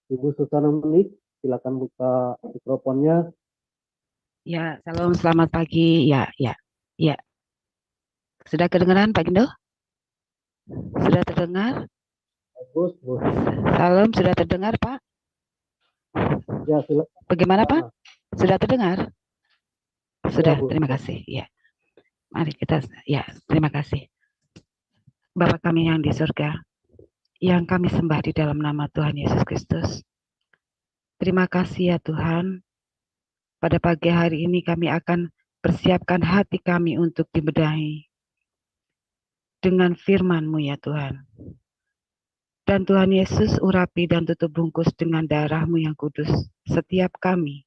Ibu Susana Menik, silakan buka mikrofonnya. Ya, salam selamat pagi. Ya, ya, ya. Sudah kedengaran Pak Gindo? Sudah terdengar? Bagus, Bu. Salam sudah terdengar Pak? Ya, silakan Bagaimana Pak? Susana. Sudah terdengar? Ya, Sudah, Bu. terima kasih. Ya, mari kita, ya, terima kasih. Bapa kami yang di surga, yang kami sembah di dalam nama Tuhan Yesus Kristus. Terima kasih ya Tuhan, pada pagi hari ini kami akan persiapkan hati kami untuk dibedahi dengan firman-Mu ya Tuhan. Dan Tuhan Yesus urapi dan tutup bungkus dengan darah-Mu yang kudus setiap kami.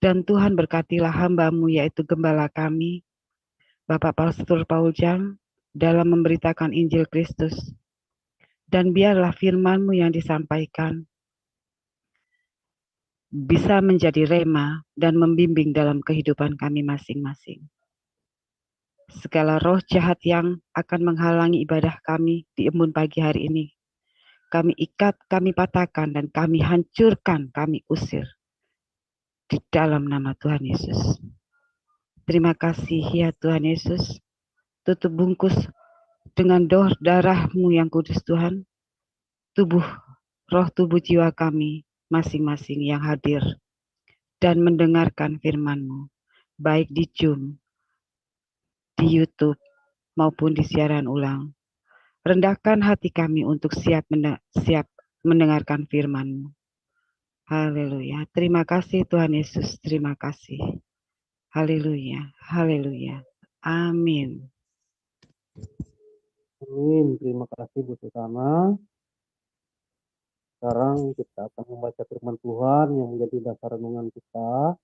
Dan Tuhan berkatilah hamba-Mu yaitu gembala kami, Bapak Pastor Paul Jang, dalam memberitakan Injil Kristus. Dan biarlah firman-Mu yang disampaikan bisa menjadi rema dan membimbing dalam kehidupan kami masing-masing. Segala roh jahat yang akan menghalangi ibadah kami di embun pagi hari ini, kami ikat, kami patahkan, dan kami hancurkan, kami usir di dalam nama Tuhan Yesus. Terima kasih ya Tuhan Yesus. Tutup bungkus dengan darah-Mu yang kudus Tuhan. Tubuh, roh tubuh jiwa kami masing-masing yang hadir dan mendengarkan firman-Mu. Baik di Zoom, di YouTube, maupun di siaran ulang. Rendahkan hati kami untuk siap mendengarkan firman-Mu. Haleluya. Terima kasih Tuhan Yesus. Terima kasih. Haleluya. Haleluya. Amin. Amin. Terima kasih, Bu Susana. Sekarang kita akan membaca firman Tuhan yang menjadi dasar renungan kita.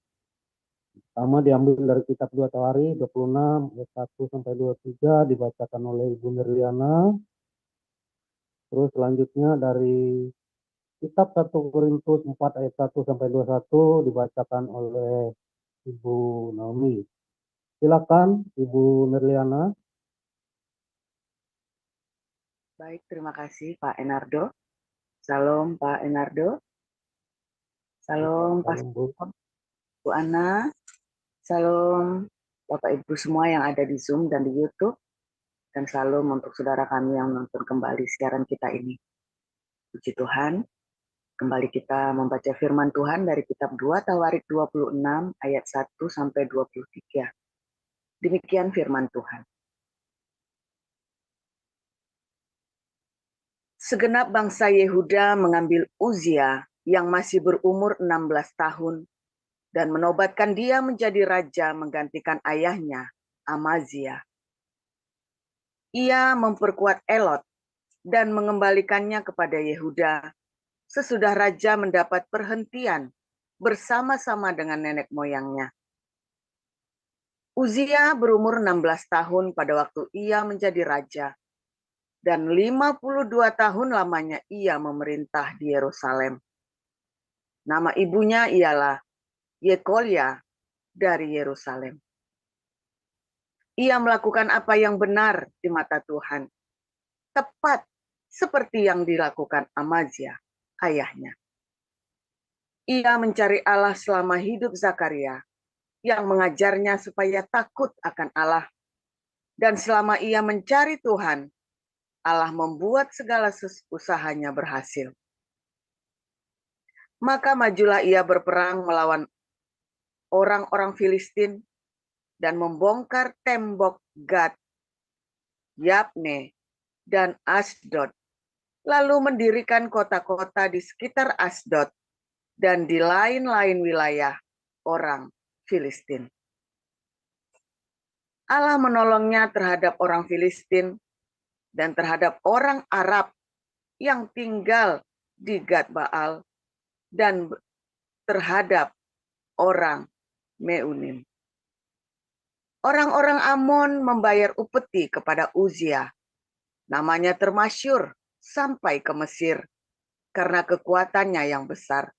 Pertama diambil dari kitab 2 Tawari 26 ayat 1 sampai 23 dibacakan oleh Ibu Nirliana. Terus selanjutnya dari kitab 1 Korintus 4 ayat 1 sampai 21 dibacakan oleh Ibu Naomi. Silakan Ibu Nirliana. Baik, terima kasih Pak Enardo. Salam Pak Enardo. Salam Pak Bu Ana. Salam Bapak Ibu semua yang ada di Zoom dan di YouTube. Dan salam untuk saudara kami yang nonton kembali siaran kita ini. Puji Tuhan, kembali kita membaca firman Tuhan dari kitab 2 Tawarik 26 ayat 1 sampai 23. Demikian firman Tuhan. Segenap bangsa Yehuda mengambil Uzia yang masih berumur 16 tahun dan menobatkan dia menjadi raja menggantikan ayahnya, Amazia. Ia memperkuat Elot dan mengembalikannya kepada Yehuda sesudah raja mendapat perhentian bersama-sama dengan nenek moyangnya. Uzia berumur 16 tahun pada waktu ia menjadi raja, dan 52 tahun lamanya ia memerintah di Yerusalem. Nama ibunya ialah Yekolia dari Yerusalem. Ia melakukan apa yang benar di mata Tuhan, tepat seperti yang dilakukan Amazia, ayahnya. Ia mencari Allah selama hidup Zakaria, yang mengajarnya supaya takut akan Allah. Dan selama ia mencari Tuhan, Allah membuat segala usahanya berhasil. Maka majulah ia berperang melawan orang-orang Filistin dan membongkar tembok Gad, Yabne, dan Asdod, lalu mendirikan kota-kota di sekitar Asdod dan di lain-lain wilayah orang Filistin. Allah menolongnya terhadap orang Filistin dan terhadap orang Arab yang tinggal di Gad Baal dan terhadap orang Meunim. Orang-orang Amon membayar upeti kepada Uzia. Namanya termasyur sampai ke Mesir karena kekuatannya yang besar.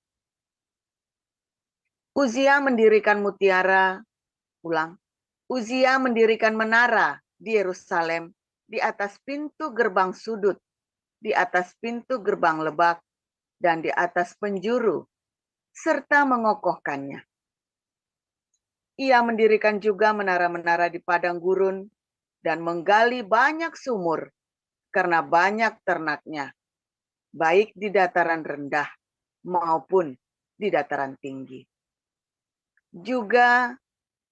Uzia mendirikan Uzia mendirikan menara di Yerusalem di atas pintu gerbang sudut, di atas pintu gerbang lebak, dan di atas penjuru, serta mengokohkannya. Ia mendirikan juga menara-menara di padang gurun dan menggali banyak sumur karena banyak ternaknya, baik di dataran rendah maupun di dataran tinggi. Juga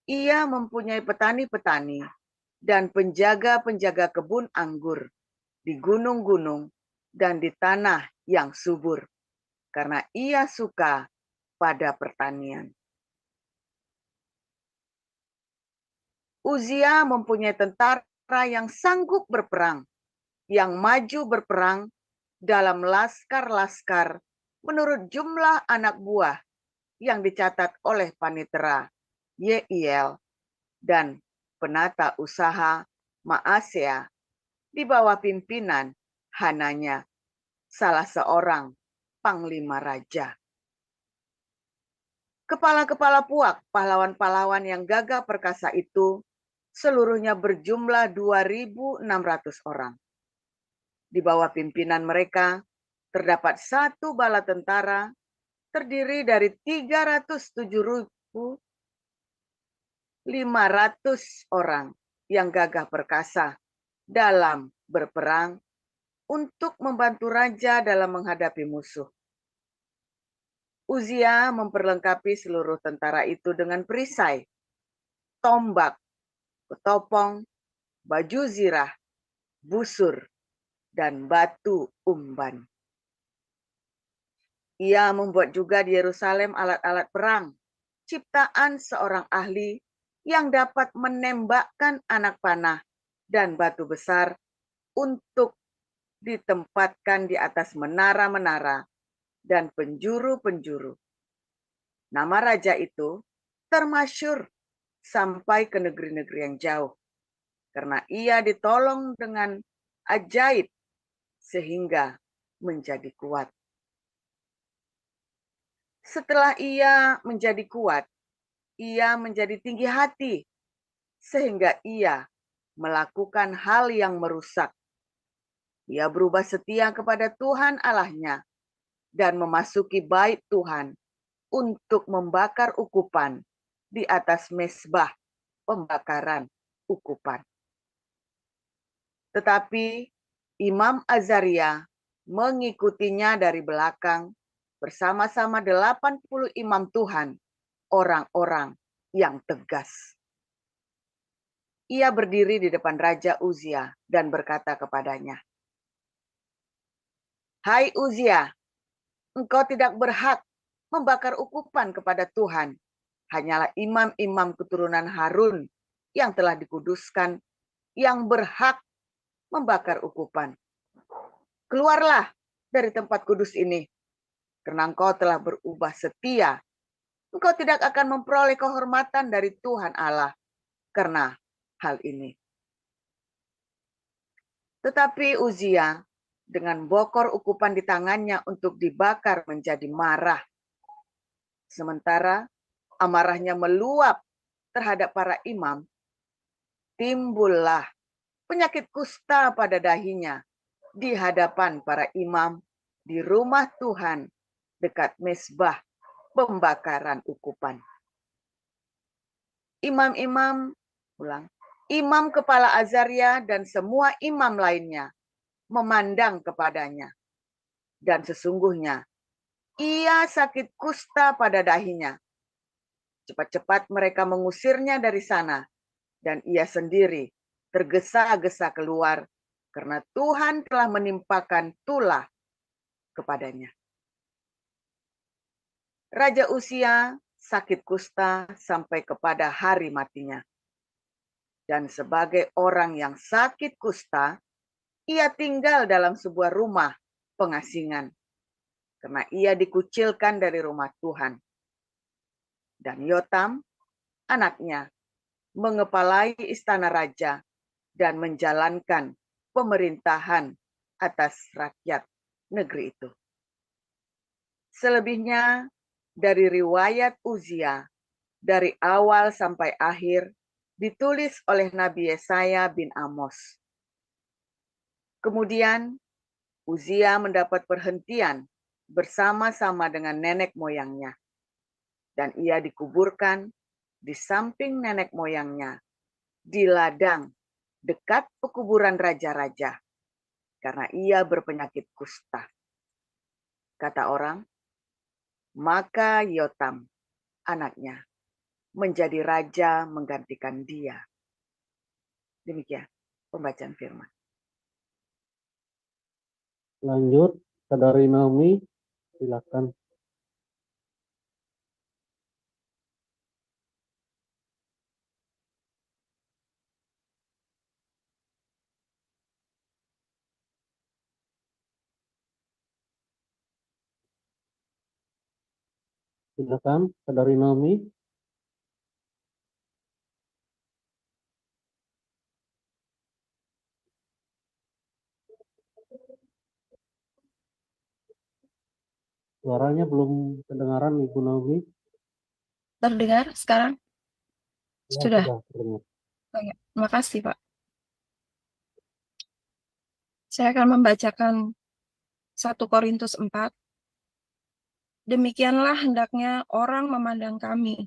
ia mempunyai petani-petani dan penjaga-penjaga kebun anggur di gunung-gunung dan di tanah yang subur, karena ia suka pada pertanian. Uzia mempunyai tentara yang sanggup berperang, yang maju berperang dalam laskar-laskar menurut jumlah anak buah yang dicatat oleh panitera Yeiel dan penata usaha Maasea di bawah pimpinan Hananya, salah seorang panglima raja. Kepala-kepala puak pahlawan-pahlawan yang gagah perkasa itu seluruhnya berjumlah 2.600 orang. Di bawah pimpinan mereka terdapat satu bala tentara terdiri dari 307.500 orang yang gagah perkasa dalam berperang untuk membantu raja dalam menghadapi musuh. Uzia memperlengkapi seluruh tentara itu dengan perisai, tombak, ketopong, baju zirah, busur, dan batu umban. Ia membuat juga di Yerusalem alat-alat perang, ciptaan seorang ahli yang dapat menembakkan anak panah dan batu besar untuk ditempatkan di atas menara-menara dan penjuru-penjuru. Nama raja itu termasyhur sampai ke negeri-negeri yang jauh, karena ia ditolong dengan ajaib sehingga menjadi kuat. Setelah ia menjadi kuat, ia menjadi tinggi hati, sehingga ia melakukan hal yang merusak. Ia berubah setia kepada Tuhan Allahnya dan memasuki bait Tuhan untuk membakar ukupan di atas mezbah pembakaran ukupan. Tetapi Imam Azaria mengikutinya dari belakang bersama-sama 80 imam Tuhan, orang-orang yang tegas. Ia berdiri di depan Raja Uzia dan berkata kepadanya, "Hai Uzia, engkau tidak berhak membakar ukupan kepada Tuhan. Hanyalah imam-imam keturunan Harun yang telah dikuduskan yang berhak membakar ukupan. Keluarlah dari tempat kudus ini, karena engkau telah berubah setia. Engkau tidak akan memperoleh kehormatan dari Tuhan Allah karena hal ini." Tetapi Uzia dengan bokor ukupan di tangannya untuk dibakar menjadi marah. Sementara amarahnya meluap terhadap para imam, timbullah penyakit kusta pada dahinya di hadapan para imam di rumah Tuhan dekat mezbah pembakaran ukupan. Imam kepala Azaria dan semua imam lainnya memandang kepadanya, dan sesungguhnya ia sakit kusta pada dahinya. Cepat-cepat mereka mengusirnya dari sana, dan ia sendiri tergesa-gesa keluar karena Tuhan telah menimpakan tulah kepadanya. Raja Uzia sakit kusta sampai kepada hari matinya. Dan sebagai orang yang sakit kusta, ia tinggal dalam sebuah rumah pengasingan, karena ia dikucilkan dari rumah Tuhan. Dan Yotam, anaknya, mengepalai istana raja dan menjalankan pemerintahan atas rakyat negeri itu. Selebihnya dari riwayat Uzia, dari awal sampai akhir, ditulis oleh Nabi Yesaya bin Amos. Kemudian Uzia mendapat perhentian bersama-sama dengan nenek moyangnya. Dan ia dikuburkan di samping nenek moyangnya, di ladang dekat pekuburan raja-raja, karena ia berpenyakit kusta. Kata orang, maka Yotam, anaknya, menjadi raja menggantikan dia. Demikian pembacaan firman. Lanjut, Saudari Naomi, silakan. Silakan, Saudari Naomi. Suaranya belum kedengaran, Ibu Naomi. Terdengar sekarang? Ya, Sudah. sudah terdengar. Oh, ya. Terima kasih, Pak. Saya akan membacakan 1 Korintus 4. Demikianlah hendaknya orang memandang kami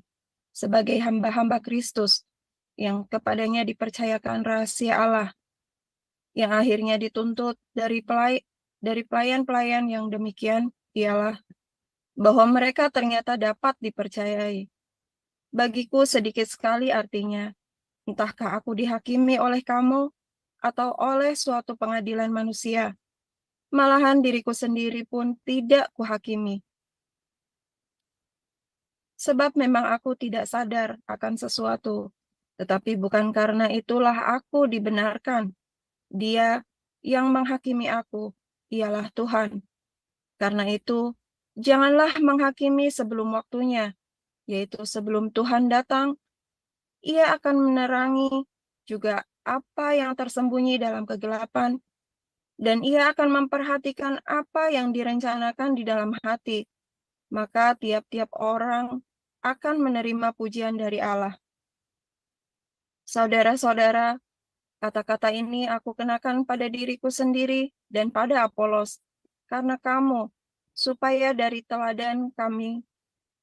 sebagai hamba-hamba Kristus yang kepadanya dipercayakan rahasia Allah, yang akhirnya dituntut dari pelayan-pelayan yang demikian ialah bahwa mereka ternyata dapat dipercayai. Bagiku sedikit sekali artinya, entahkah aku dihakimi oleh kamu atau oleh suatu pengadilan manusia. Malahan diriku sendiri pun tidak kuhakimi. Sebab memang aku tidak sadar akan sesuatu, tetapi bukan karena itulah aku dibenarkan. Dia yang menghakimi aku, ialah Tuhan. Karena itu, janganlah menghakimi sebelum waktunya, yaitu sebelum Tuhan datang. Ia akan menerangi juga apa yang tersembunyi dalam kegelapan, dan ia akan memperhatikan apa yang direncanakan di dalam hati. Maka tiap-tiap orang akan menerima pujian dari Allah. Saudara-saudara, kata-kata ini aku kenakan pada diriku sendiri dan pada Apolos, karena kamu, supaya dari teladan kami,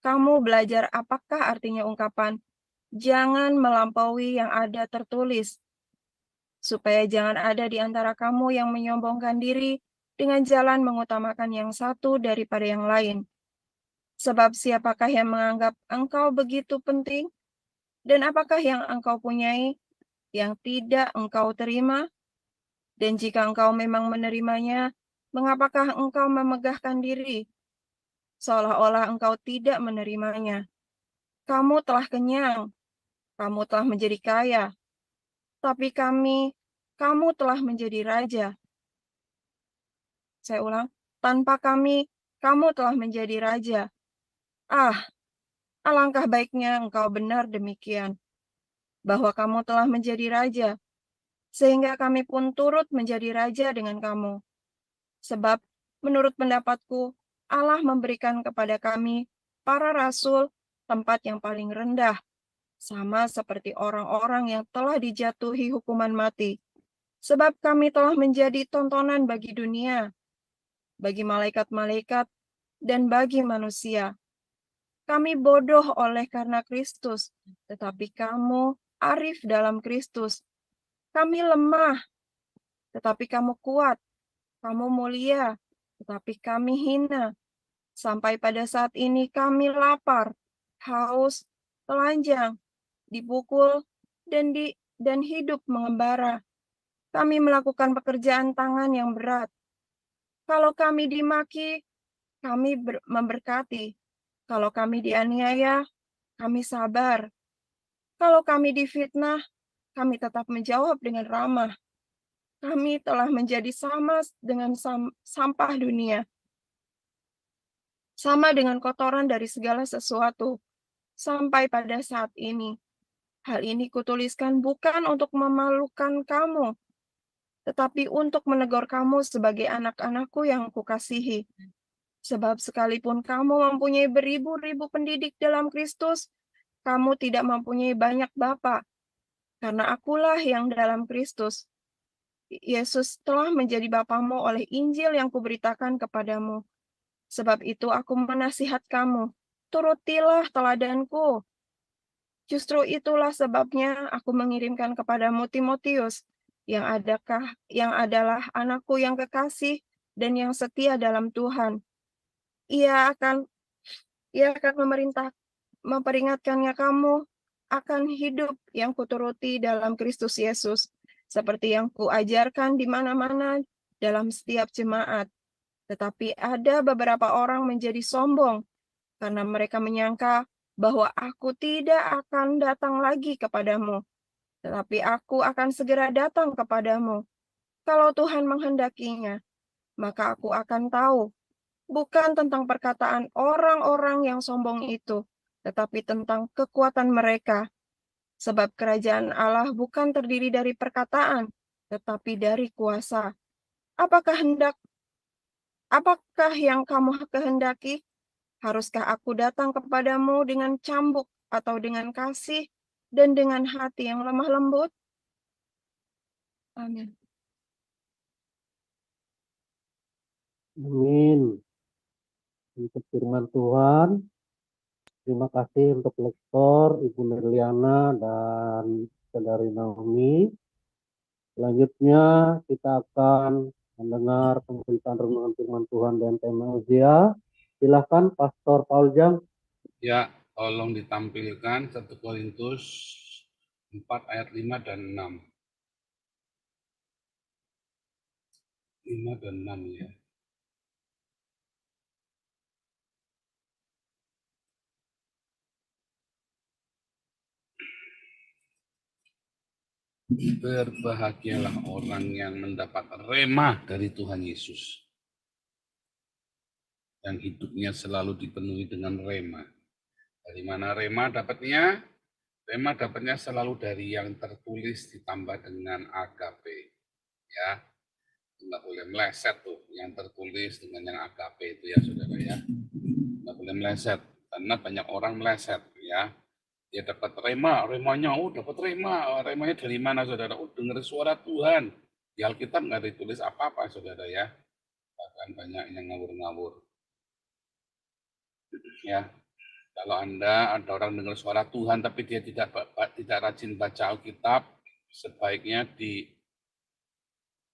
kamu belajar apakah artinya ungkapan, jangan melampaui yang ada tertulis, supaya jangan ada di antara kamu yang menyombongkan diri dengan jalan mengutamakan yang satu daripada yang lain. Sebab siapakah yang menganggap engkau begitu penting? Dan apakah yang engkau punyai yang tidak engkau terima? Dan jika engkau memang menerimanya, mengapakah engkau memegahkan diri? Seolah-olah engkau tidak menerimanya. Kamu telah kenyang, kamu telah menjadi kaya, tapi kamu telah menjadi raja. Saya ulang, tanpa kami, kamu telah menjadi raja. Ah, alangkah baiknya engkau benar demikian, bahwa kamu telah menjadi raja, sehingga kami pun turut menjadi raja dengan kamu. Sebab menurut pendapatku, Allah memberikan kepada kami, para rasul, tempat yang paling rendah, sama seperti orang-orang yang telah dijatuhi hukuman mati. Sebab kami telah menjadi tontonan bagi dunia, bagi malaikat-malaikat, dan bagi manusia. Kami bodoh oleh karena Kristus, tetapi kamu arif dalam Kristus. Kami lemah, tetapi kamu kuat. Kamu mulia, tetapi kami hina. Sampai pada saat ini kami lapar, haus, telanjang, dipukul, dan hidup mengembara. Kami melakukan pekerjaan tangan yang berat. Kalau kami dimaki, kami memberkati. Kalau kami dianiaya, kami sabar. Kalau kami difitnah, kami tetap menjawab dengan ramah. Kami telah menjadi sama dengan sampah dunia, sama dengan kotoran dari segala sesuatu, sampai pada saat ini. Hal ini kutuliskan bukan untuk memalukan kamu, tetapi untuk menegur kamu sebagai anak-anakku yang kukasihi. Sebab sekalipun kamu mempunyai beribu-ribu pendidik dalam Kristus, kamu tidak mempunyai banyak bapa, karena akulah yang dalam Kristus. Yesus telah menjadi bapamu oleh Injil yang kuberitakan kepadamu. Sebab itu aku menasihat kamu, turutilah teladanku. Justru itulah sebabnya aku mengirimkan kepadamu Timotius, yang adalah anakku yang kekasih dan yang setia dalam Tuhan. Ia akan memperingatkannya kamu akan hidup yang kuturuti dalam Kristus Yesus, seperti yang kuajarkan di mana-mana dalam setiap jemaat. Tetapi ada beberapa orang menjadi sombong, karena mereka menyangka bahwa aku tidak akan datang lagi kepadamu, tetapi aku akan segera datang kepadamu. Kalau Tuhan menghendakinya, maka aku akan tahu, bukan tentang perkataan orang-orang yang sombong itu, tetapi tentang kekuatan mereka. Sebab kerajaan Allah bukan terdiri dari perkataan, tetapi dari kuasa. Apakah yang kamu kehendaki? Haruskah aku datang kepadamu dengan cambuk atau dengan kasih dan dengan hati yang lemah lembut? Amin. Amin. Untuk firman Tuhan, terima kasih untuk lektor Ibu Nirliana dan Saudari Naomi. Selanjutnya kita akan mendengar pemberitaan renungan firman Tuhan dan tema usia. Silakan Pastor Paul Jang. Ya, tolong ditampilkan 1 Korintus 4 ayat 5 dan 6. 5 dan 6 ya. Berbahagialah orang yang mendapat rema dari Tuhan Yesus, yang hidupnya selalu dipenuhi dengan rema. Dari mana rema dapatnya? Rema dapatnya selalu dari yang tertulis ditambah dengan agape. Ya, nggak boleh meleset tuh, yang tertulis dengan yang agape itu ya saudara ya. Nggak boleh meleset, karena banyak orang meleset ya. Dia dapat remanya, dapat remanya dari mana saudara? Dengar suara Tuhan. Di Alkitab nggak ditulis apa-apa saudara ya. Bahkan banyak yang ngawur-ngawur. Ya, kalau ada orang dengar suara Tuhan tapi dia tidak rajin baca Alkitab, sebaiknya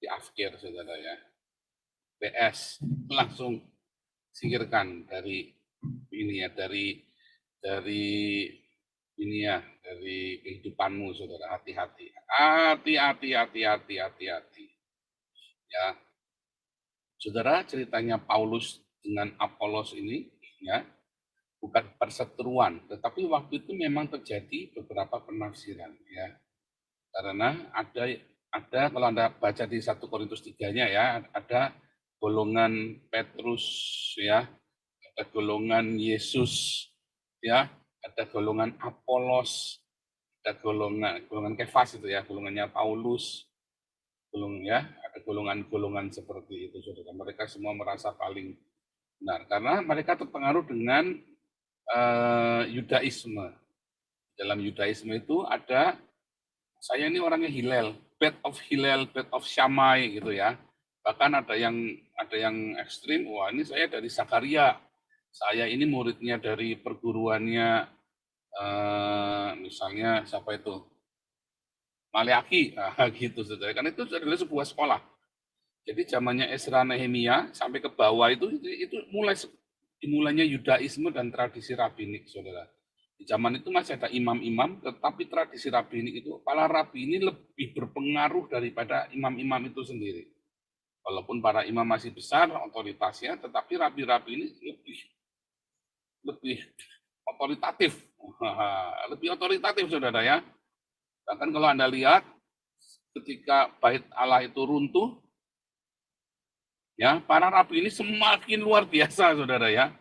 diafkir saudara ya. PS langsung singkirkan dari ini ya, dari ini ya, dari kehidupanmu saudara. Hati-hati ya saudara. Ceritanya Paulus dengan Apolos ini ya bukan perseteruan, tetapi waktu itu memang terjadi beberapa penafsiran ya, karena ada kalau Anda baca di 1 Korintus 3-nya ya, ada golongan Petrus ya, ada golongan Yesus ya, ada golongan Apolos, ada golongan Kefas itu ya, golongannya Paulus, ada golongan-golongan seperti itu saudara. Mereka semua merasa paling benar karena mereka terpengaruh dengan Yudaisme. Dalam Yudaisme itu ada, saya ini orangnya Hillel, bed of Shammai gitu ya. Bahkan ada yang ekstrim, wah ini saya dari Zakaria, saya ini muridnya dari perguruannya misalnya siapa itu, Maleaki, gitu saudara. Kan itu adalah sebuah sekolah. Jadi zamannya Ezra Nehemia sampai ke bawah itu dimulainya Yudaisme dan tradisi rabbinik saudara. Di zaman itu masih ada imam-imam, tetapi tradisi rabbinik itu, para rabi ini lebih berpengaruh daripada imam-imam itu sendiri. Walaupun para imam masih besar otoritasnya, tetapi rabi-rabi ini lebih otoritatif. Lebih otoritatif saudara ya. Bahkan kalau Anda lihat ketika bait Allah itu runtuh, ya, para rabi ini semakin luar biasa saudara ya.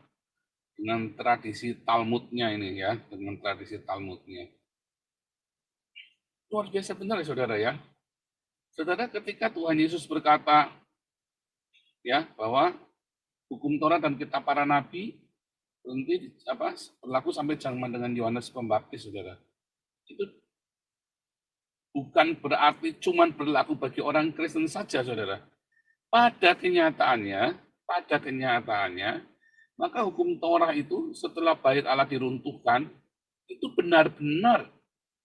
Dengan tradisi Talmudnya ini ya, dengan tradisi Talmudnya. Luar biasa benar ya saudara ya. Saudara, ketika Tuhan Yesus berkata ya bahwa hukum Taurat dan kitab para nabi berlaku sampai zaman dengan Yohanes Pembaptis saudara. Itu bukan berarti cuma berlaku bagi orang Kristen saja saudara. Pada kenyataannya Maka hukum Torah itu setelah bait Allah diruntuhkan, itu benar-benar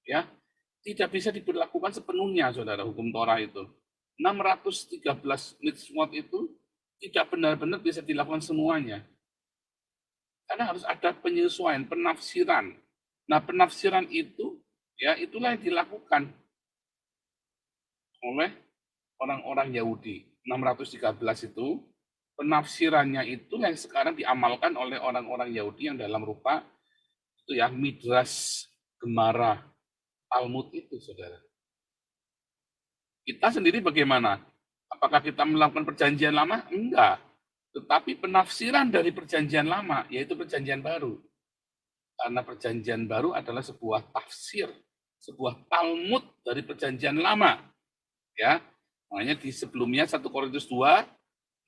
ya tidak bisa diberlakukan sepenuhnya, saudara, hukum Torah itu. 613 mitzvot itu tidak benar-benar bisa dilakukan semuanya. Karena harus ada penyesuaian, penafsiran. Nah, penafsiran itu, ya itulah yang dilakukan oleh orang-orang Yahudi. 613 itu, penafsirannya itu yang sekarang diamalkan oleh orang-orang Yahudi yang dalam rupa itu ya, Midrash, Gemara, Talmud itu, saudara. Kita sendiri bagaimana? Apakah kita melakukan perjanjian lama? Enggak. Tetapi penafsiran dari perjanjian lama, yaitu perjanjian baru. Karena perjanjian baru adalah sebuah tafsir, sebuah Talmud dari perjanjian lama. Ya, makanya di sebelumnya 1 Korintus 2,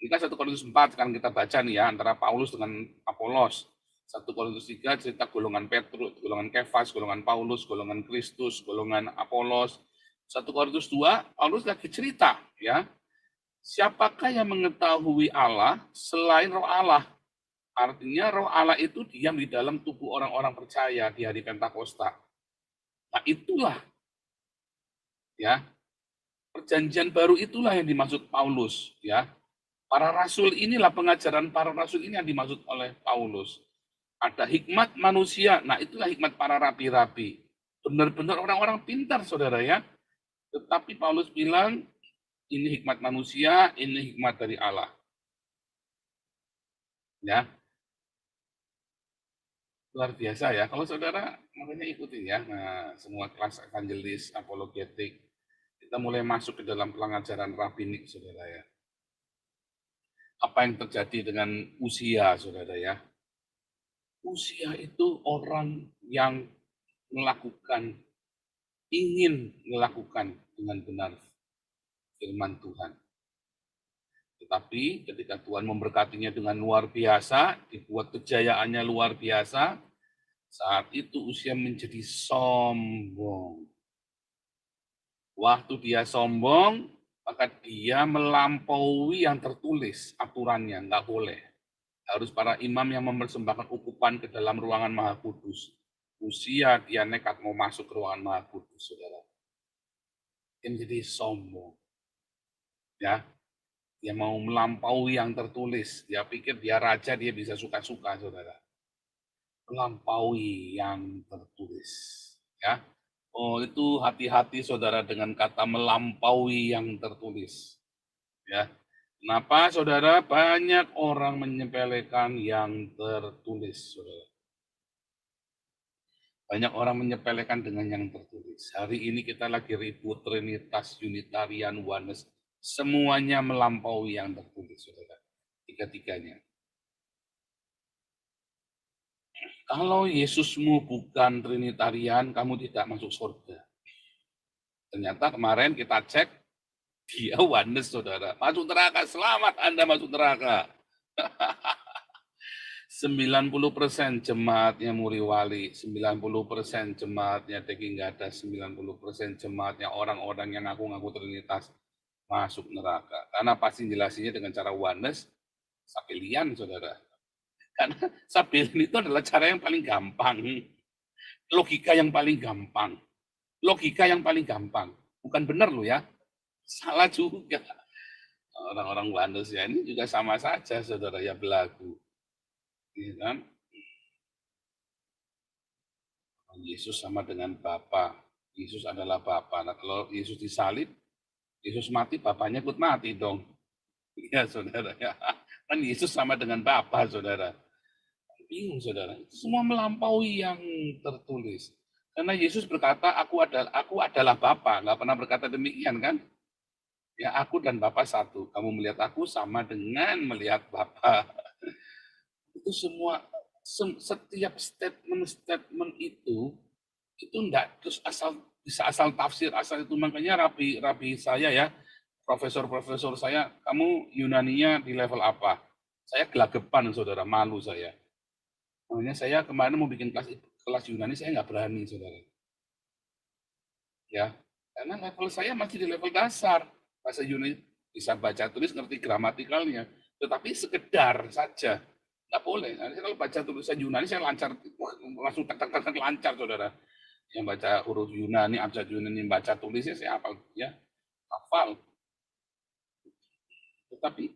ini kan 1 Korintus 4 sekarang kita baca nih ya, antara Paulus dengan Apolos. 1 Korintus 3 cerita golongan Petrus, golongan Kefas, golongan Paulus, golongan Kristus, golongan Apolos. 1 Korintus 2, Paulus lagi cerita ya. Siapakah yang mengetahui Allah selain Roh Allah? Artinya Roh Allah itu diam di dalam tubuh orang-orang percaya di hari Pentakosta. Nah, itulah ya. Perjanjian baru itulah yang dimaksud Paulus ya. Para rasul inilah, pengajaran para rasul ini yang dimaksud oleh Paulus. Ada hikmat manusia. Nah, itulah hikmat para rabi-rabi. Benar-benar orang-orang pintar, saudara ya. Tetapi Paulus bilang, ini hikmat manusia, ini hikmat dari Allah. Ya. Luar biasa ya. Kalau saudara, makanya ikutin ya. Nah, semua kelas evangelis, apologetik, kita mulai masuk ke dalam pengajaran rabbinik, saudara ya. Apa yang terjadi dengan usia, saudara ya. Usia itu orang yang melakukan, ingin melakukan dengan benar firman Tuhan. Tetapi ketika Tuhan memberkatinya dengan luar biasa, dibuat kejayaannya luar biasa, saat itu usia menjadi sombong. Waktu dia sombong, maka dia melampaui yang tertulis aturannya, nggak boleh. Harus para imam yang mempersembahkan ukupan ke dalam ruangan Maha Kudus. Usia dia nekat mau masuk ke ruangan Maha Kudus, saudara. Dia menjadi sombong. Ya, dia mau melampaui yang tertulis. Dia pikir dia raja, dia bisa suka-suka, saudara. Melampaui yang tertulis. Ya, oh itu hati-hati, saudara, dengan kata melampaui yang tertulis. Ya, kenapa, saudara? Banyak orang menyepelekan yang tertulis, saudara. Banyak orang menyepelekan dengan yang tertulis. Hari ini kita lagi ribut Trinitas, Unitarian, Oneness. Semuanya melampaui yang tertulis, saudara. Tiga-tiganya. Kalau Yesusmu bukan Trinitarian, kamu tidak masuk surga. Ternyata kemarin kita cek, dia Oneness, saudara. Masuk neraka, selamat Anda masuk neraka. 90% jemaatnya Muri Wali, 90% jemaatnya Teki Gada, 90% jemaatnya orang-orang yang ngaku-ngaku Trinitas masuk neraka. Karena pasti jelasinnya dengan cara Oneness, Sabelian, saudara. Karena Sabelian itu adalah cara yang paling gampang. Logika yang paling gampang. Logika yang paling gampang. Bukan benar loh ya. Salah juga. Orang-orang Oneness ya ini juga sama saja, saudara, ya belagu. Ya kan? Yesus sama dengan Bapa. Yesus adalah Bapa. Nah, kalau Yesus disalib, Yesus mati, Bapaknya ikut mati dong. Ya, saudara. Ya. Kan Yesus sama dengan Bapa, saudara. Bingung, saudara. Itu semua melampaui yang tertulis. Karena Yesus berkata, aku adalah Bapa. Nggak pernah berkata demikian, kan? Ya, aku dan Bapa satu. Kamu melihat aku sama dengan melihat Bapa. Itu semua, setiap statement itu enggak terus bisa asal tafsir, asal itu. Makanya rabi saya ya, profesor saya, kamu Yunaninya di level apa? Saya gelagapan, saudara, malu saya. Makanya saya kemarin mau bikin kelas Yunani, saya nggak berani, saudara. Ya, karena level saya masih di level dasar. Bahasa Yunani bisa baca tulis, ngerti gramatikalnya, tetapi sekedar saja. Nggak boleh. Nanti kalau baca tulisan Yunani saya lancar, langsung tak lancar, saudara. Yang baca huruf Yunani, abjad Yunani, baca tulisnya saya hafal, ya, hafal. Tetapi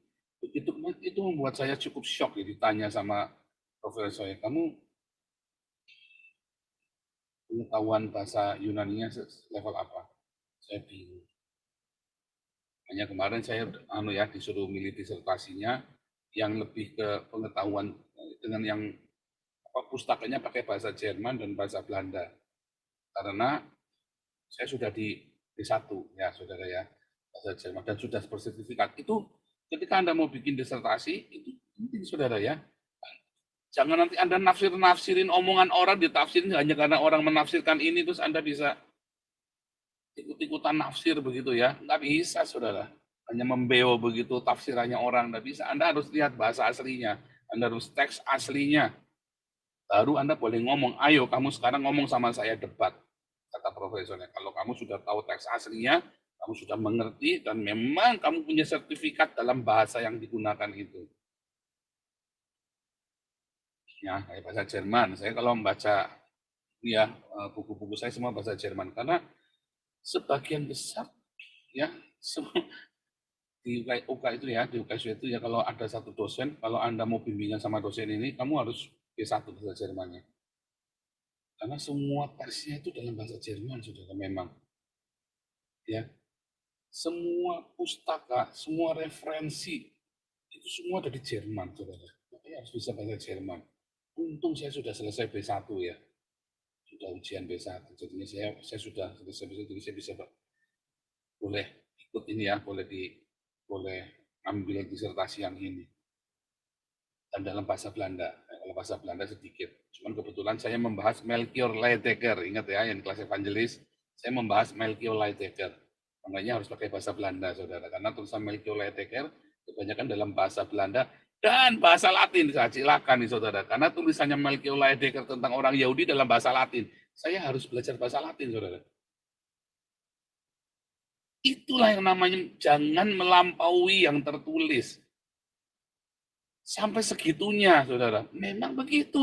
itu membuat saya cukup shock ya, ditanya sama profesor saya, kamu pengetahuan bahasa Yunaninya level apa? Saya bingung. Hanya kemarin saya disuruh milih disertasinya yang lebih ke pengetahuan dengan yang pustakanya pakai bahasa Jerman dan bahasa Belanda. Karena saya sudah di D1 ya, saudara ya, bahasa Jerman, dan sudah bersertifikat. Itu ketika Anda mau bikin disertasi, itu penting, saudara ya. Jangan nanti Anda nafsirin omongan orang, ditafsirin hanya karena orang menafsirkan ini, terus Anda bisa ikut-ikutan nafsir begitu ya. Nggak bisa, saudara. Hanya membeo begitu tafsirannya orang, nggak bisa. Anda harus lihat bahasa aslinya. Anda harus teks aslinya. Baru Anda boleh ngomong, ayo kamu sekarang ngomong sama saya debat. Kata profesornya, kalau kamu sudah tahu teks aslinya, kamu sudah mengerti, dan memang kamu punya sertifikat dalam bahasa yang digunakan itu. Ya, kayak bahasa Jerman. Saya kalau membaca ya buku-buku saya semua bahasa Jerman, karena sebagian besar ya di UK itu ya, di UKSW itu ya, kalau ada satu dosen, kalau Anda mau bimbingan sama dosen ini, kamu harus B1 bahasa Jermannya. Karena semua versinya itu dalam bahasa Jerman, saudara, memang. Ya, semua pustaka, semua referensi, itu semua ada di Jerman, saudara. Makanya harus bisa bahasa Jerman. Untung saya sudah selesai B1 ya. Sudah ujian B1. Jadinya saya sudah selesai B1, jadi saya bisa boleh ikut ini ya, boleh ambil disertasi yang ini. Dan dalam bahasa Belanda. Kalau bahasa Belanda sedikit. Cuman kebetulan saya membahas Melchior Leidegger. Ingat ya, yang kelas evangelis. Saya membahas Melchior Leidegger. Makanya harus pakai bahasa Belanda, saudara. Karena tulisan Melchior Leidegger kebanyakan dalam bahasa Belanda dan bahasa Latin. Silakan nih, saudara. Karena tulisannya Melchior Leidegger tentang orang Yahudi dalam bahasa Latin. Saya harus belajar bahasa Latin, saudara. Itulah yang namanya jangan melampaui yang tertulis. Sampai segitunya, saudara. Memang begitu.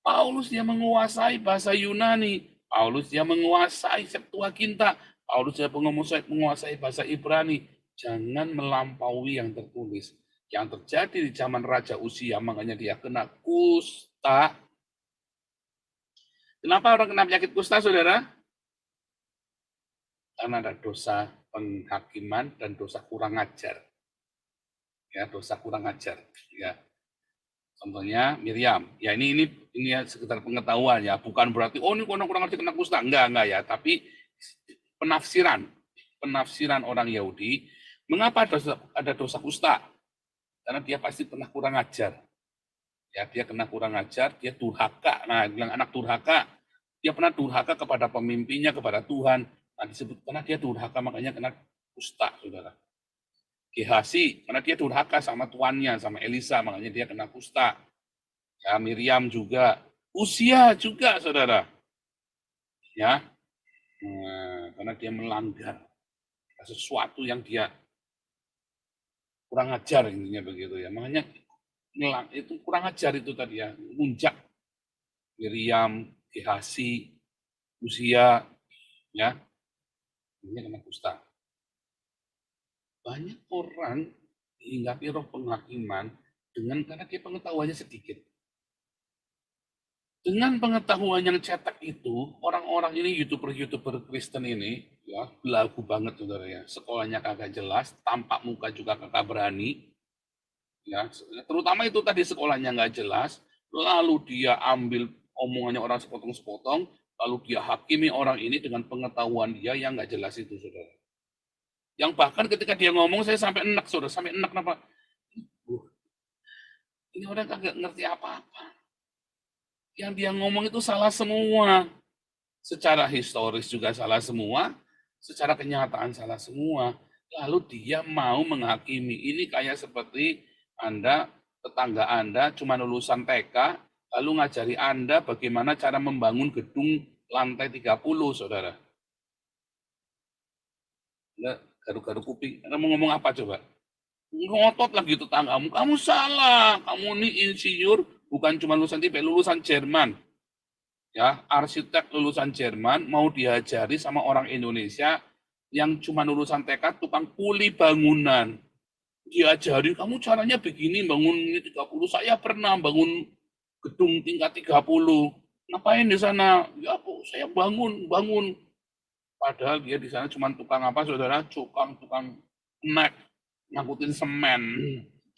Paulus dia menguasai bahasa Yunani. Paulus dia menguasai Septuaginta. Paulus dia menguasai bahasa Ibrani. Jangan melampaui yang tertulis. Yang terjadi di zaman Raja Uzia, makanya dia kena kusta. Kenapa orang kena penyakit kusta, saudara? Karena ada dosa penghakiman dan dosa kurang ajar. Ya, dosa kurang ajar. Ya, contohnya Miriam. Ya ini ya sekedar pengetahuan ya, bukan berarti ini kurang ajar kena kusta. Enggak ya. Tapi penafsiran orang Yahudi, mengapa ada dosa kusta? Karena dia pasti pernah kurang ajar. Ya, dia kena kurang ajar, dia durhaka. Nah, bilang anak durhaka, dia pernah durhaka kepada pemimpinnya, kepada Tuhan. Nah, disebut karena dia durhaka, makanya kena kusta, saudara. Gehasi, karena dia durhaka sama tuannya, sama Elisa, makanya dia kena kusta. Ya, Miriam juga. Uzia juga, saudara. Ya, karena dia melanggar sesuatu yang dia kurang ajar, intinya begitu ya. Makanya itu kurang ajar itu tadi ya, munjak. Miriam, Gehasi, Uzia, ya, ini kena kusta. Banyak orang dihinggapi roh penghakiman karena dia pengetahuannya sedikit. Dengan pengetahuan yang cetak itu, orang-orang ini YouTuber Kristen ini, ya, belagu banget, saudara ya. Sekolahnya kagak jelas, tampak muka juga kagak berani, ya. Terutama itu tadi sekolahnya nggak jelas, lalu dia ambil omongannya orang sepotong-sepotong, lalu dia hakimi orang ini dengan pengetahuan dia yang nggak jelas itu, saudara. Yang bahkan ketika dia ngomong, saya sampai enak, saudara. Sampai enak, kenapa? Ini orang kagak ngerti apa-apa. Yang dia ngomong itu salah semua. Secara historis juga salah semua. Secara kenyataan salah semua. Lalu dia mau menghakimi. Ini kayak seperti Anda, tetangga Anda cuma lulusan TK, lalu ngajari Anda bagaimana cara membangun gedung lantai 30, saudara. Garuk-garuk kuping. Anda mau ngomong apa coba? ngotot lagi tetanggamu, kamu salah, kamu ini insinyur, bukan cuma lulusan IPB, lulusan Jerman. Ya, arsitek lulusan Jerman mau diajari sama orang Indonesia yang cuma lulusan TK, tukang kuli bangunan. Diajari, kamu caranya begini, bangun ini 30, saya pernah bangun gedung tingkat 30. Ngapain di sana? Ya, Bu, saya bangun. Padahal dia di sana cuma tukang apa, saudara? Tukang nek, ngangkutin semen.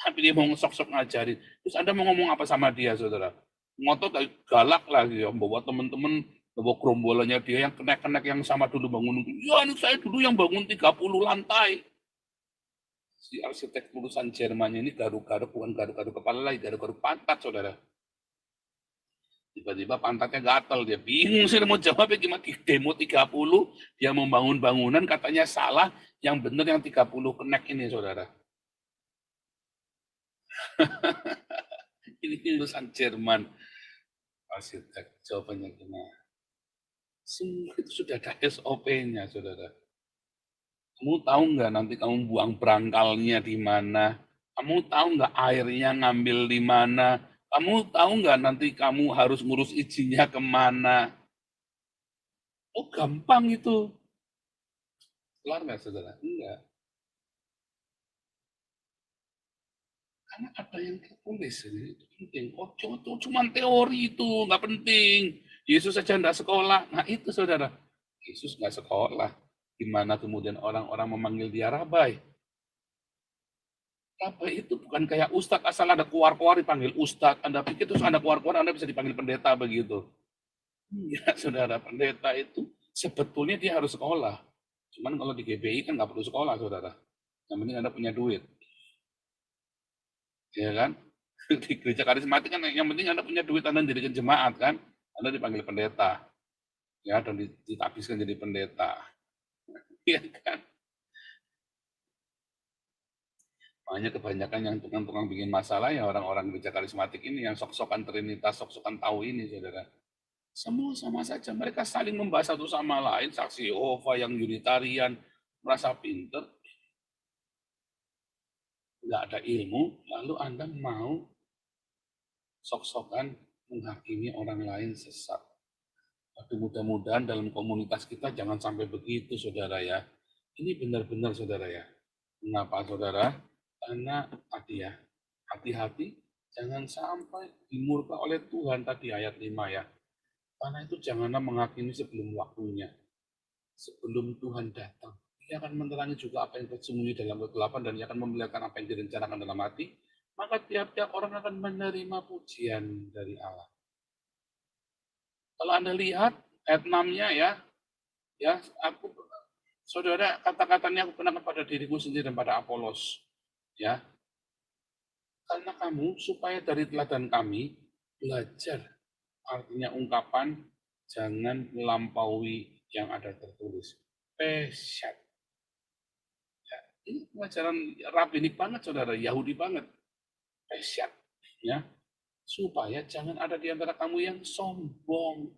Tapi dia mau sok-sok ngajarin. Terus Anda mau ngomong apa sama dia, saudara? Ngotot galak lah, ya, bawa teman-teman, bawa gerombolannya dia yang kenek-kenek yang sama dulu bangun. Ya, ini saya dulu yang bangun 30 lantai. Si arsitek lulusan Jermannya ini garuk-garuk, bukan garuk-garuk kepala lagi, garuk-garuk pantat, saudara. Tiba-tiba pantatnya gatal, dia bingung sih mau jawabnya gimana. Di demo 30, dia membangun bangunan, katanya salah, yang benar yang 30 kenek ini, saudara. Ini lulusan Jerman. Arsitek, jawabannya gimana? Semua itu sudah ada SOP-nya, saudara. Kamu tahu nggak nanti kamu buang berangkalnya di mana? Kamu tahu nggak airnya ngambil di mana? Kamu tahu nggak nanti kamu harus ngurus izinnya kemana? Oh, gampang itu. Kelar nggak, saudara? Enggak. Karena ada yang tertulis, itu penting. Oh, cuma teori itu, nggak penting. Yesus saja nggak sekolah. Nah itu, saudara. Yesus nggak sekolah. Gimana kemudian orang-orang memanggil dia rabai? Rabai itu bukan kayak ustadz, asal ada keluar-keluar dipanggil ustadz. Anda pikir terus Anda keluar-keluar, Anda bisa dipanggil pendeta begitu. Ya, saudara, pendeta itu sebetulnya dia harus sekolah. Cuman kalau di GBI kan nggak perlu sekolah, saudara. Yang penting Anda punya duit. Ya kan? Di gereja karismatik kan yang penting Anda punya duit, Anda dirikan jemaat kan. Anda dipanggil pendeta. Ya, dan ditabiskan jadi pendeta. Iya kan? Makanya kebanyakan yang tukang-tukang bikin masalah ya orang-orang gereja karismatik ini yang sok-sokan Trinitas, sok-sokan tahu ini, saudara. Semua sama saja, mereka saling membahas satu sama lain, saksi Yehova yang Unitarian, merasa pinter, nggak ada ilmu, lalu Anda mau sok-sokan menghakimi orang lain sesat. Tapi mudah-mudahan dalam komunitas kita jangan sampai begitu, saudara ya. Ini benar-benar, saudara ya. Mengapa, saudara? Karena tadi ya, hati-hati jangan sampai dimurka oleh Tuhan tadi ayat 5 ya. Karena itu janganlah menghakimi sebelum waktunya. Sebelum Tuhan datang. Dia akan menerangi juga apa yang tersembunyi dalam kegelapan dan dia akan memperlihatkan apa yang direncanakan dalam hati. Maka tiap-tiap orang akan menerima pujian dari Allah. Kalau Anda lihat ayat 6-nya ya, saudara, kata-katanya aku kenakan pada diriku sendiri dan pada Apolos. Ya, karena kamu supaya dari teladan kami belajar, artinya ungkapan jangan melampaui yang ada tertulis. Pesyat. Ya, ini pelajaran rabbinik banget, saudara, Yahudi banget. Pesyat, ya, supaya jangan ada di antara kamu yang sombong,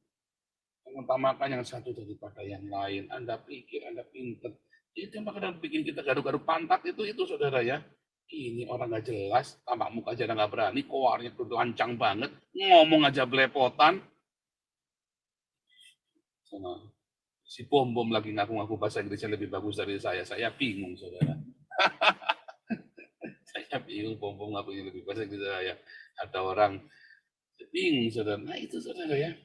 mengutamakan yang satu daripada yang lain. Anda pikir Anda pinter, itu yang kadang bikin kita garuk-garuk pantat itu saudara ya. Ini orang nggak jelas, tampak muka aja nggak berani, koarnya lancang banget, ngomong aja belepotan. Sama si bom lagi ngaku-ngaku bahasa Inggrisnya lebih bagus dari saya bingung, saudara. Saya bingung, bom ngakunya lebih bahasa Inggris dari saya. Ada orang bingung, saudara. Nah itu, saudara ya.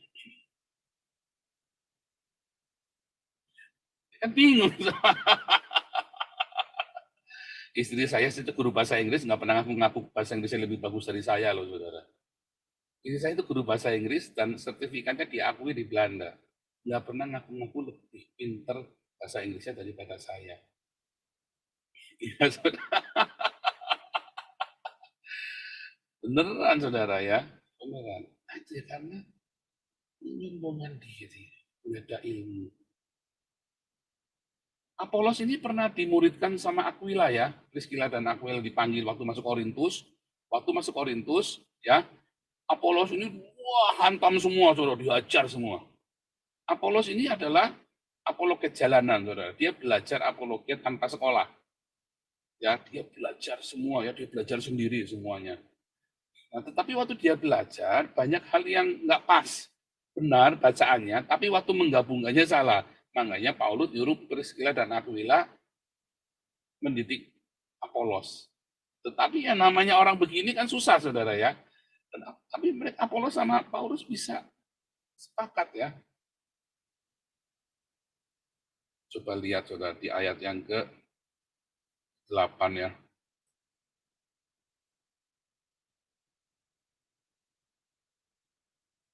Kan bingung. Istri saya itu guru bahasa Inggris, nggak pernah ngaku bahasa Inggrisnya lebih bagus dari saya loh, saudara. Istri saya itu guru bahasa Inggris dan sertifikatnya diakui di Belanda. Nggak pernah ngaku-ngaku lebih pinter bahasa Inggrisnya daripada saya. Ya, saudara. Beneran, saudara ya. Beneran. Nah, itu ya karena menyombongkan diri, beda ilmu. Apolos ini pernah dimuridkan sama Aquila ya. Priscilla dan Aquila dipanggil waktu masuk Korintus. Waktu masuk Korintus, ya, Apolos ini hantam semua, saudara, diajar semua. Apolos ini adalah apologet jalanan, saudara. Dia belajar apologet tanpa sekolah. Ya, dia belajar semua ya, dia belajar sendiri semuanya. Nah, tetapi waktu dia belajar, banyak hal yang nggak pas. Benar bacaannya, tapi waktu menggabungkannya salah. Makanya Paulus nyuruh Priscilla dan Aquila mendidik Apolos. Tetapi yang namanya orang begini kan susah, saudara ya. Tapi mereka Apolos sama Paulus bisa sepakat ya. Coba lihat saudara di ayat yang ke-8 ya.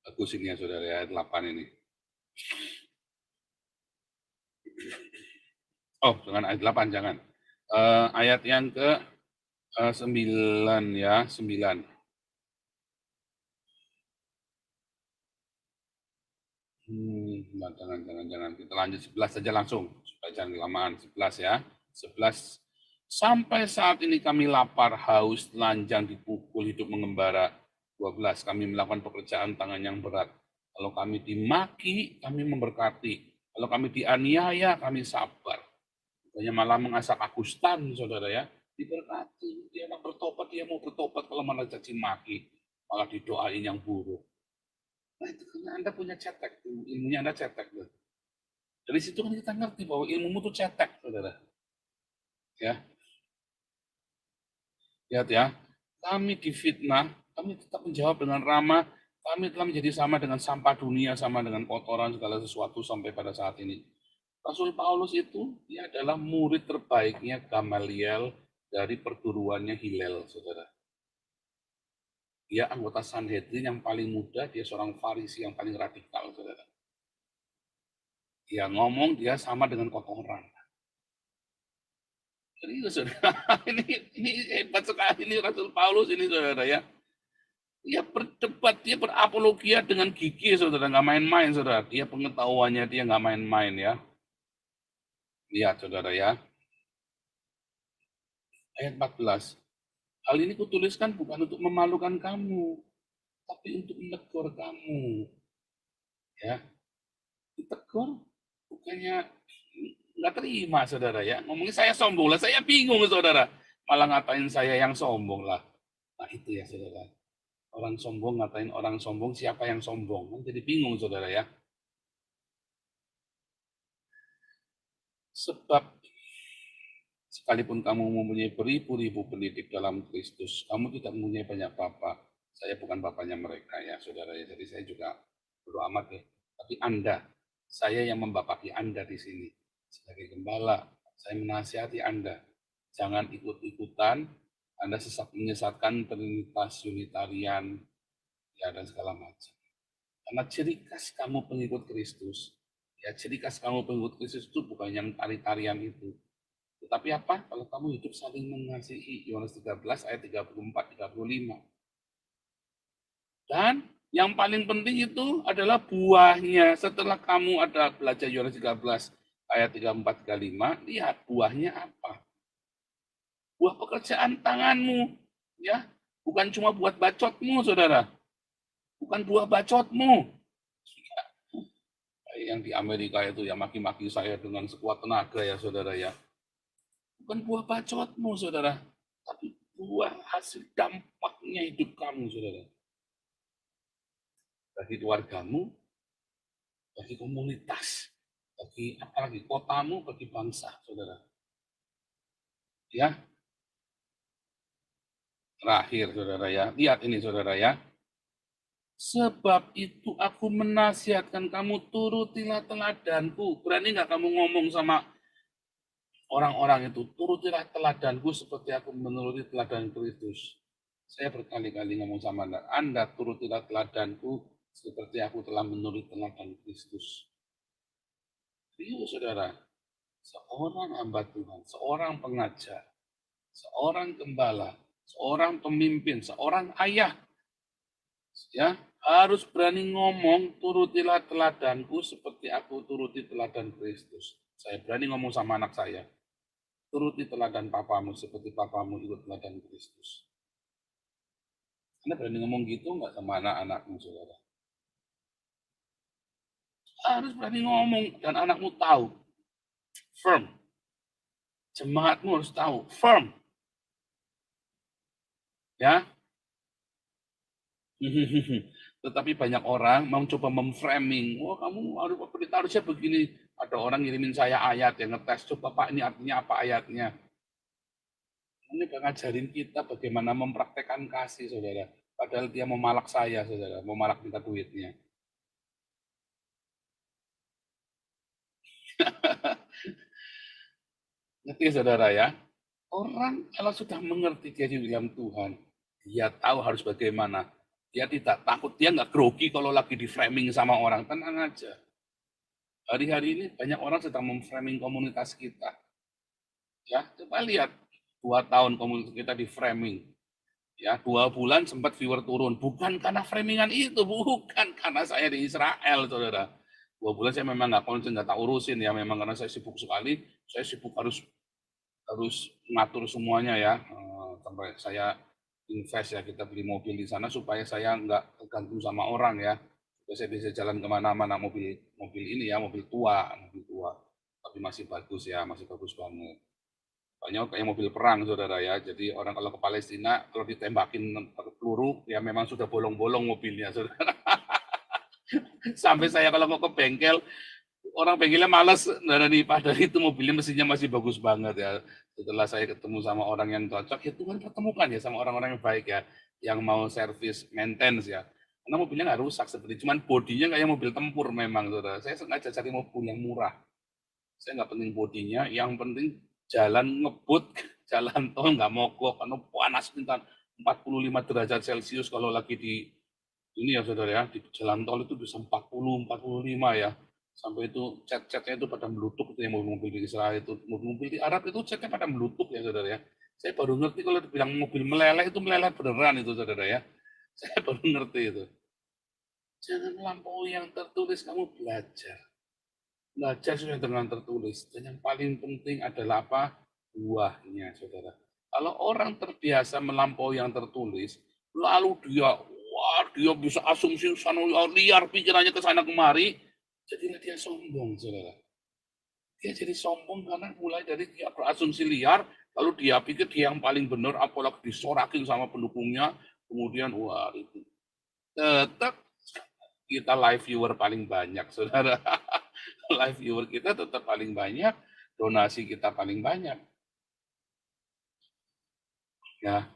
Bagus ini ya saudara, ayat 8 ini. Oh, jangan ayat 8, jangan. Ayat yang ke-9 ya, 9. Jangan. Kita lanjut 11 saja langsung, supaya jangan kelamaan. 11 ya. 11. Sampai saat ini kami lapar, haus, telanjang, dipukul, hidup mengembara. 12. Kami melakukan pekerjaan tangan yang berat. Kalau kami dimaki, kami memberkati. Kalau kami dianiaya, kami sabar. Bukannya malah mengasap Agustan, saudara ya. Diberkati. Dia mau bertobat, kalau malah caci maki. Malah didoain yang buruk. Nah, itu karena Anda punya cetek, ilmunya Anda cetek. Dari situ kan kita ngerti bahwa ilmumu itu cetek, saudara. Ya, lihat ya, kami difitnah, kami tetap menjawab dengan ramah, kami telah menjadi sama dengan sampah dunia, sama dengan kotoran segala sesuatu sampai pada saat ini. Rasul Paulus itu, dia adalah murid terbaiknya Gamaliel dari perguruannya Hillel, saudara. Dia anggota Sanhedrin yang paling muda, dia seorang Farisi yang paling radikal, saudara. Dia ngomong, dia sama dengan kotoran. Serius, saudara. Ini hebat sekali ini Rasul Paulus ini, saudara ya. Dia berdebat, dia berapologia dengan gigih, saudara. Nggak main-main, saudara. Dia pengetahuannya, dia nggak main-main ya. Lihat, saudara ya. Ayat 14. Hal ini kutuliskan bukan untuk memalukan kamu, tapi untuk menegur kamu. Ya, ditegur, bukannya nggak terima, saudara ya. Ngomongin saya sombong lah, saya bingung, saudara. Malah ngatain saya yang sombong lah. Nah itu ya, saudara. Orang sombong ngatain orang sombong, siapa yang sombong? Kan jadi bingung, saudara ya. Sebab sekalipun kamu mempunyai beribu-ribu pendidik dalam Kristus, kamu tidak mempunyai banyak bapa. Saya bukan bapaknya mereka ya, saudara ya. Jadi saya juga bodo amat ya. Tapi Anda, saya yang membapaki Anda di sini. Sebagai gembala, saya menasihati Anda. Jangan ikut-ikutan, Anda menyesatkan Trinitas, Unitarian, ya dan segala macam. Karena ciri khas kamu pengikut Kristus, ya ciri khas kamu pengikut Kristus itu bukan yang tari-tarian itu. Tetapi apa? Kalau kamu hidup saling mengasihi, Yohanes 13 ayat 34-35. Dan yang paling penting itu adalah buahnya. Setelah kamu ada belajar Yohanes 13 ayat 34-35, lihat buahnya apa? Buah pekerjaan tanganmu, ya, bukan cuma buat bacotmu, saudara. Bukan buah bacotmu. Yang di Amerika itu ya maki-maki saya dengan sekuat tenaga ya, saudara ya. Bukan buah bacotmu, saudara, tapi buah hasil dampaknya hidup kamu, saudara. Bagi keluargamu, bagi komunitas, bagi apalagi kotamu, bagi bangsa, saudara. Ya. Terakhir, saudara ya. Lihat ini, saudara ya. Sebab itu aku menasihatkan kamu, turutilah teladanku. Berani nggak kamu ngomong sama orang-orang itu, turutilah teladanku seperti aku menuruti teladan Kristus. Saya berkali-kali ngomong sama Anda, turutilah teladanku seperti aku telah menuruti teladan Kristus. Iya, saudara. Seorang hamba Tuhan, seorang pengajar, seorang gembala, seorang pemimpin, seorang ayah, ya harus berani ngomong, turutilah teladanku seperti aku turuti teladan Kristus. Saya berani ngomong sama anak saya, turuti teladan papamu seperti papamu ikut teladan Kristus. Anda berani ngomong gitu nggak sama anak-anakmu, saudara? Harus berani ngomong dan anakmu tahu, firm. Jemaatmu harus tahu, firm. Ya. Tetapi banyak orang mau coba memframing, oh kamu harusnya begini. Ada orang ngirimin saya ayat yang ngetes, coba Pak ini artinya apa ayatnya. Ini ngajarin kita bagaimana mempraktekkan kasih, saudara. Padahal dia mau malak saya, saudara, mau malak minta duitnya. Ngerti saudara ya? Orang kalau sudah mengerti dia di dalam Tuhan, dia tahu harus bagaimana. Dia tidak takut, dia nggak grogi kalau lagi di framing sama orang. Tenang aja. Hari-hari ini banyak orang sedang memframing komunitas kita. Ya, coba lihat 2 tahun komunitas kita di framing. Ya, 2 bulan sempat viewer turun. Bukan karena framingan itu, bukan karena saya di Israel, saudara. 2 bulan saya memang nggak konsen, nggak tak urusin ya, memang karena saya sibuk sekali. Saya sibuk harus ngatur semuanya ya, sampai saya invest ya, kita beli mobil di sana supaya saya nggak tergantung sama orang ya, supaya saya bisa jalan kemana-mana. Mobil ini ya, mobil tua, tapi masih bagus ya, masih bagus banget. Banyak kayak mobil perang, saudara ya. Jadi orang kalau ke Palestina, kalau ditembakin peluru, ya memang sudah bolong-bolong mobilnya, saudara. Sampai saya kalau mau ke bengkel, orang bengkelnya malas, padahal itu mobilnya mesinnya masih bagus banget ya. Setelah saya ketemu sama orang yang cocok, ya Tuhan pertemukan ya sama orang-orang yang baik ya, yang mau service maintenance ya. Karena mobilnya nggak rusak seperti, cuman bodinya kayak mobil tempur memang, saudara. Saya sengaja cari mobil yang murah. Saya nggak penting bodinya, yang penting jalan ngebut, jalan tol nggak mogok, karena panas minta 45 derajat Celcius kalau lagi di ini ya saudara ya, di jalan tol itu bisa 40, 45 ya. Sampai itu cat-catnya itu pada meletup, itu yang mobil-mobil di Israel itu. Mobil-mobil di Arab itu catnya pada meletup ya saudara ya. Saya baru ngerti kalau dibilang mobil meleleh itu meleleh beneran itu saudara ya. Saya baru ngerti itu. Jangan melampaui yang tertulis, kamu belajar. Belajar sesuai dengan tertulis. Dan yang paling penting adalah apa? Buahnya saudara. Kalau orang terbiasa melampaui yang tertulis, lalu dia bisa asumsi sana liar pikirannya ke sana kemari, jadilah dia sombong, saudara. Dia jadi sombong karena mulai dari dia berasumsi liar, lalu dia pikir dia yang paling benar, apalagi disorakin sama pendukungnya, kemudian wah itu. Tetap kita live viewer paling banyak, saudara. Live viewer kita tetap paling banyak, donasi kita paling banyak. Ya,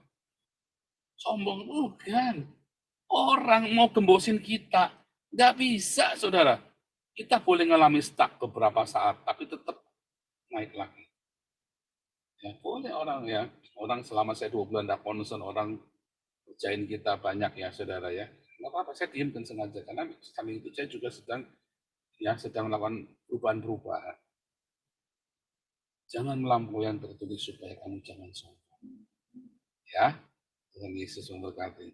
sombong bukan. Orang mau gembosin kita, nggak bisa, saudara. Kita boleh ngalami stuck beberapa saat, tapi tetap naik lagi. Ya, boleh orang selama saya 2 bulan tidak concern, orang kerjain kita banyak ya, saudara ya. Nggak apa-apa, saya diem dan sengaja, karena sambil itu saya juga sedang melakukan perubahan-perubahan. Jangan melampaui yang tertulis supaya kamu jangan sombong. Ya, Tuhan Yesus memberkati.